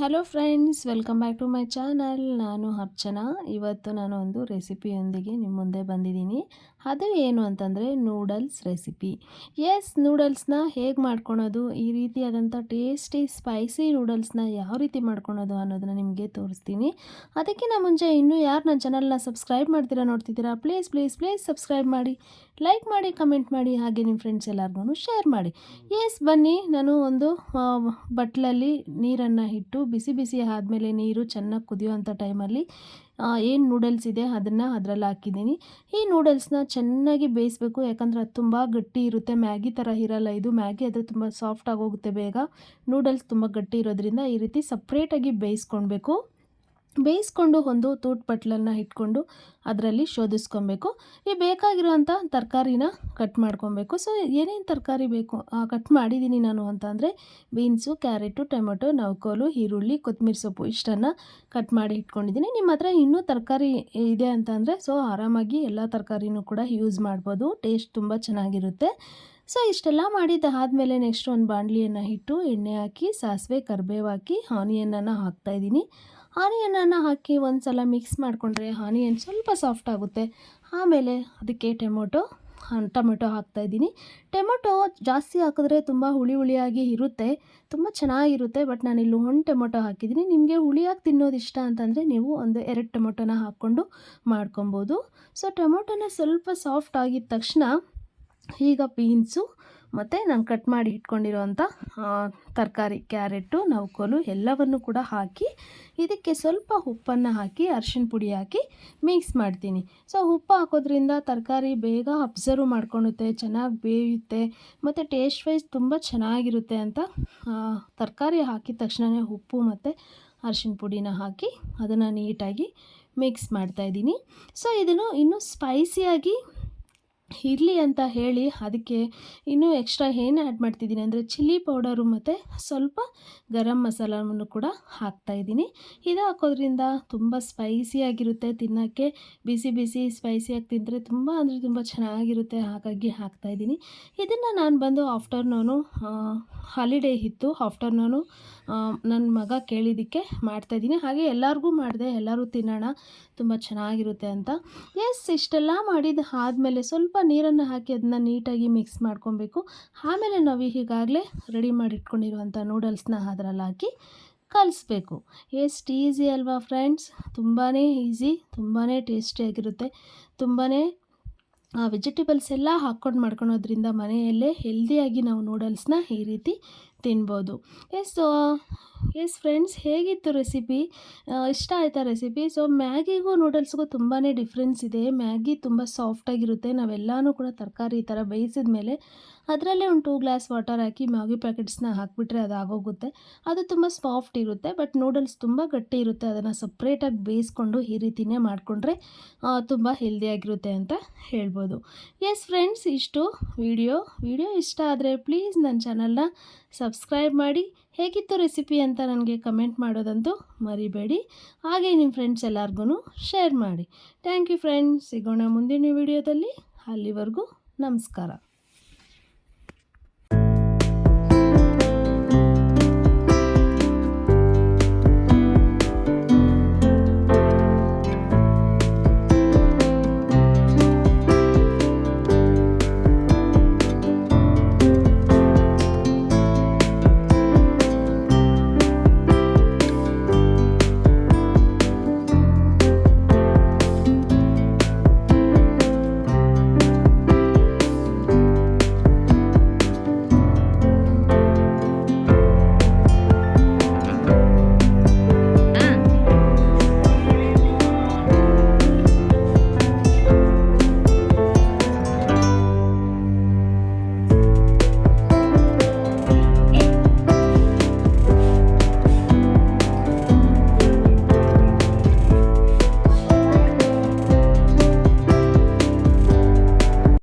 Hello friends, welcome back to my channel. ನಾನು ಅರ್ಚನಾ. ಇವತ್ತು ನಾನು ಒಂದು ರೆಸಿಪಿಯೊಂದಿಗೆ ನಿಮ್ಮ ಮುಂದೆ ಬಂದಿದ್ದೀನಿ. ಅದು ಏನು ಅಂತಂದರೆ ನೂಡಲ್ಸ್ ರೆಸಿಪಿ. ನೂಡಲ್ಸ್ನ ಹೇಗೆ ಮಾಡ್ಕೊಳೋದು, ಈ ರೀತಿಯಾದಂಥ ಟೇಸ್ಟಿ ಸ್ಪೈಸಿ ನೂಡಲ್ಸ್ನ ಯಾವ ರೀತಿ ಮಾಡ್ಕೊಳೋದು ಅನ್ನೋದನ್ನು ನಿಮಗೆ ತೋರಿಸ್ತೀನಿ. ಅದಕ್ಕಿಂತ ಮುಂಚೆ ಇನ್ನೂ ಯಾರು ನನ್ನ ಚಾನಲ್ನ ಸಬ್ಸ್ಕ್ರೈಬ್ ಮಾಡ್ತೀರಾ ನೋಡ್ತಿದ್ದೀರಾ, ಪ್ಲೀಸ್ ಪ್ಲೀಸ್ ಪ್ಲೀಸ್ ಸಬ್ಸ್ಕ್ರೈಬ್ ಮಾಡಿ, ಲೈಕ್ ಮಾಡಿ, ಕಮೆಂಟ್ ಮಾಡಿ, ಹಾಗೆ ನಿಮ್ಮ ಫ್ರೆಂಡ್ಸ್ ಎಲ್ಲರಿಗೂ ಶೇರ್ ಮಾಡಿ. ಬನ್ನಿ, ನಾನು ಒಂದು ಬಟ್ಲಲ್ಲಿ ನೀರನ್ನು ಇಟ್ಟು ಬಿಸಿ ಬಿಸಿ ಆದಮೇಲೆ ನೀರು ಚೆನ್ನಾಗಿ ಕುದಿಯುವಂಥ ಟೈಮಲ್ಲಿ ಏನು ನೂಡಲ್ಸ್ ಇದೆ ಅದನ್ನು ಅದರಲ್ಲಿ ಹಾಕಿದ್ದೀನಿ. ಈ ನೂಡಲ್ಸ್ನ ಚೆನ್ನಾಗಿ ಬೇಯಿಸಬೇಕು, ಯಾಕಂದರೆ ಅದು ತುಂಬ ಗಟ್ಟಿ ಇರುತ್ತೆ. ಮ್ಯಾಗಿ ಥರ ಇರಲ್ಲ ಇದು. ಮ್ಯಾಗಿ ಆದರೆ ತುಂಬ ಸಾಫ್ಟ್ ಆಗೋಗುತ್ತೆ ಬೇಗ. ನೂಡಲ್ಸ್ ತುಂಬ ಗಟ್ಟಿ ಇರೋದ್ರಿಂದ ಈ ರೀತಿ ಸಪ್ರೇಟಾಗಿ ಬೇಯಿಸ್ಕೊಂಡು ಒಂದು ತೂಟ್ ಬಟ್ಲನ್ನು ಇಟ್ಕೊಂಡು ಅದರಲ್ಲಿ ಶೋಧಿಸ್ಕೊಬೇಕು. ಈ ಬೇಕಾಗಿರೋವಂಥ ತರಕಾರಿನ ಕಟ್ ಮಾಡ್ಕೊಬೇಕು. ಸೊ ಏನೇನು ತರಕಾರಿ ಬೇಕು ಕಟ್ ಮಾಡಿದ್ದೀನಿ ನಾನು ಅಂತಂದರೆ ಬೀನ್ಸು, ಕ್ಯಾರೆಟು, ಟೊಮೆಟೊ, ನವಕೋಲು, ಈರುಳ್ಳಿ, ಕೊತ್ತಂಬರಿ ಸೊಪ್ಪು ಇಷ್ಟನ್ನು ಕಟ್ ಮಾಡಿ ಇಟ್ಕೊಂಡಿದ್ದೀನಿ. ನಿಮ್ಮ ಹತ್ರ ಇನ್ನೂ ತರಕಾರಿ ಇದೆ ಅಂತಂದರೆ ಸೊ ಆರಾಮಾಗಿ ಎಲ್ಲ ತರಕಾರಿನೂ ಕೂಡ ಯೂಸ್ ಮಾಡ್ಬೋದು. ಟೇಸ್ಟ್ ತುಂಬ ಚೆನ್ನಾಗಿರುತ್ತೆ. ಸೊ ಇಷ್ಟೆಲ್ಲ ಮಾಡಿದ್ದಾದಮೇಲೆ ನೆಕ್ಸ್ಟ್ ಒಂದು ಬಾಣಲಿಯನ್ನು ಇಟ್ಟು ಎಣ್ಣೆ ಹಾಕಿ ಸಾಸಿವೆ, ಕರಿಬೇವು ಹಾಕಿ ಆನಿಯನನ್ನು ಹಾಕ್ತಾಯಿದ್ದೀನಿ. ಆನಿಯನನ್ನು ಹಾಕಿ ಒಂದು ಸಲ ಮಿಕ್ಸ್ ಮಾಡಿಕೊಂಡ್ರೆ ಆನಿಯನ್ ಸ್ವಲ್ಪ ಸಾಫ್ಟ್ ಆಗುತ್ತೆ. ಆಮೇಲೆ ಅದಕ್ಕೆ ಟೊಮೆಟೊ ಹಾಕ್ತಾಯಿದ್ದೀನಿ. ಟೊಮೆಟೊ ಜಾಸ್ತಿ ಹಾಕಿದ್ರೆ ತುಂಬ ಹುಳಿಯಾಗಿ ಇರುತ್ತೆ, ತುಂಬ ಚೆನ್ನಾಗಿರುತ್ತೆ. ಬಟ್ ನಾನಿಲ್ಲಿ ಒಂದು ಟೊಮೆಟೊ ಹಾಕಿದ್ದೀನಿ. ನಿಮಗೆ ಹುಳಿಯಾಗಿ ತಿನ್ನೋದು ಇಷ್ಟ ಅಂತಂದರೆ ನೀವು ಒಂದು 2 ಟೊಮೆಟೊನ ಹಾಕ್ಕೊಂಡು ಮಾಡ್ಕೊಬೋದು. ಸೊ ಟೊಮೆಟೊನ ಸ್ವಲ್ಪ ಸಾಫ್ಟ್ ಆಗಿದ ತಕ್ಷಣ ಈಗ ಬೀನ್ಸು ಮತ್ತು ನಾನು ಕಟ್ ಮಾಡಿ ಇಟ್ಕೊಂಡಿರೋವಂಥ ತರಕಾರಿ ಕ್ಯಾರೆಟು, ನವಕೋಲು ಎಲ್ಲವನ್ನು ಕೂಡ ಹಾಕಿ ಇದಕ್ಕೆ ಸ್ವಲ್ಪ ಉಪ್ಪನ್ನು ಹಾಕಿ ಅರಿಶಿನ ಪುಡಿ ಹಾಕಿ ಮಿಕ್ಸ್ ಮಾಡ್ತೀನಿ. ಸೊ ಉಪ್ಪು ಹಾಕೋದ್ರಿಂದ ತರಕಾರಿ ಬೇಗ ಅಬ್ಸರ್ವ್ ಮಾಡ್ಕೊಳುತ್ತೆ, ಚೆನ್ನಾಗಿ ಬೇಯುತ್ತೆ ಮತ್ತು ಟೇಸ್ಟ್ ವೈಸ್ ತುಂಬ ಚೆನ್ನಾಗಿರುತ್ತೆ ಅಂತ ತರಕಾರಿ ಹಾಕಿದ ತಕ್ಷಣವೇ ಉಪ್ಪು ಮತ್ತು ಅರಿಶಿನ ಪುಡಿನ ಹಾಕಿ ಅದನ್ನು ನೀಟಾಗಿ ಮಿಕ್ಸ್ ಮಾಡ್ತಾಯಿದ್ದೀನಿ. ಸೊ ಇದನ್ನು ಇನ್ನೂ ಸ್ಪೈಸಿಯಾಗಿ ಇರಲಿ ಅಂತ ಹೇಳಿ ಅದಕ್ಕೆ ಇನ್ನೂ ಎಕ್ಸ್ಟ್ರಾ ಏನು ಆ್ಯಡ್ ಮಾಡ್ತಿದ್ದೀನಿ ಅಂದರೆ ಚಿಲ್ಲಿ ಪೌಡರು ಮತ್ತು ಸ್ವಲ್ಪ ಗರಂ ಮಸಾಲವನ್ನು ಕೂಡ ಹಾಕ್ತಾಯಿದ್ದೀನಿ. ಇದು ಹಾಕೋದ್ರಿಂದ ತುಂಬ ಸ್ಪೈಸಿಯಾಗಿರುತ್ತೆ. ತಿನ್ನೋಕ್ಕೆ ಬಿಸಿ ಬಿಸಿ ಸ್ಪೈಸಿಯಾಗಿ ತಿಂದರೆ ತುಂಬ ಅಂದರೆ ತುಂಬ ಚೆನ್ನಾಗಿರುತ್ತೆ. ಹಾಗಾಗಿ ಹಾಕ್ತಾಯಿದ್ದೀನಿ. ಇದನ್ನು ನಾನು ಬಂದು ಆಫ್ಟರ್ನೂನು ಹಾಲಿಡೇ ಇತ್ತು, ಆಫ್ಟರ್ನೂನು ನನ್ನ ಮಗ ಕೇಳಿದ್ದಕ್ಕೆ ಮಾಡ್ತಾಯಿದ್ದೀನಿ. ಹಾಗೆ ಎಲ್ಲರಿಗೂ ಮಾಡಿದೆ, ಎಲ್ಲರೂ ತಿನ್ನೋಣ ತುಂಬ ಚೆನ್ನಾಗಿರುತ್ತೆ ಅಂತ. ಇಷ್ಟೆಲ್ಲ ಮಾಡಿದ ಆದಮೇಲೆ ಸ್ವಲ್ಪ ನೀರನ್ನು ಹಾಕಿ ಅದನ್ನ ನೀಟಾಗಿ ಮಿಕ್ಸ್ ಮಾಡ್ಕೊಬೇಕು. ಆಮೇಲೆ ನಾವು ಈಗಾಗಲೇ ರೆಡಿ ಮಾಡಿ ಇಟ್ಕೊಂಡಿರುವಂಥ ನೂಡಲ್ಸ್ನ ಅದರಲ್ಲಿ ಹಾಕಿ ಕಲಿಸ್ಬೇಕು. ಎಷ್ಟು ಈಸಿ ಅಲ್ವಾ ಫ್ರೆಂಡ್ಸ್? ತುಂಬಾ ಈಸಿ, ತುಂಬಾ ಟೇಸ್ಟಿಯಾಗಿರುತ್ತೆ. ತುಂಬಾ ವೆಜಿಟೇಬಲ್ಸ್ ಎಲ್ಲ ಹಾಕ್ಕೊಂಡು ಮಾಡ್ಕೊಳೋದ್ರಿಂದ ಮನೆಯಲ್ಲೇ ಹೆಲ್ದಿಯಾಗಿ ನಾವು ನೂಡಲ್ಸ್ನ ಈ ರೀತಿ ತಿನ್ಬೋದು. ಫ್ರೆಂಡ್ಸ್, ಹೇಗಿತ್ತು ರೆಸಿಪಿ? ಇಷ್ಟ ಆಯಿತಾ ರೆಸಿಪಿ? ಸೊ ಮ್ಯಾಗಿಗೂ ನೂಡಲ್ಸ್ಗೂ ತುಂಬಾ ಡಿಫ್ರೆನ್ಸ್ ಇದೆ. ಮ್ಯಾಗಿ ತುಂಬ ಸಾಫ್ಟಾಗಿರುತ್ತೆ. ನಾವೆಲ್ಲನೂ ಕೂಡ ತರಕಾರಿ ಈ ಥರ ಬೇಯಿಸಿದ ಮೇಲೆ ಅದರಲ್ಲೇ ಒಂದು 2 ಗ್ಲಾಸ್ ವಾಟರ್ ಹಾಕಿ ಮ್ಯಾಗಿ ಪ್ಯಾಕೆಟ್ಸ್ನ ಹಾಕಿಬಿಟ್ರೆ ಅದು ಆಗೋಗುತ್ತೆ. ಅದು ತುಂಬ ಸಾಫ್ಟ್ ಇರುತ್ತೆ. ಬಟ್ ನೂಡಲ್ಸ್ ತುಂಬ ಗಟ್ಟಿ ಇರುತ್ತೆ. ಅದನ್ನು ಸಪ್ರೇಟಾಗಿ ಬೇಯಿಸ್ಕೊಂಡು ಈ ರೀತಿಯೇ ಮಾಡಿಕೊಂಡ್ರೆ ತುಂಬ ಹೆಲ್ದಿಯಾಗಿರುತ್ತೆ ಅಂತ ಹೇಳ್ಬೋದು. ಫ್ರೆಂಡ್ಸ್, ಇಷ್ಟು ವಿಡಿಯೋ ಇಷ್ಟ ಆದರೆ ಪ್ಲೀಸ್ ನನ್ನ ಚಾನಲ್ನ ಸಬ್ಸ್ಕ್ರೈಬ್ ಮಾಡಿ. ಹೇಗಿತ್ತು ರೆಸಿಪಿ ಅಂತ ನನಗೆ ಕಮೆಂಟ್ ಮಾಡೋದಂತೂ ಮರಿಬೇಡಿ. ಹಾಗೆ ನಿಮ್ಮ ಫ್ರೆಂಡ್ಸ್ ಎಲ್ಲರಿಗೂ ಶೇರ್ ಮಾಡಿ. Thank you friends. ಸಿಗೋಣ ಮುಂದಿನ ವಿಡಿಯೋದಲ್ಲಿ. ಅಲ್ಲಿವರೆಗೂ ನಮಸ್ಕಾರ.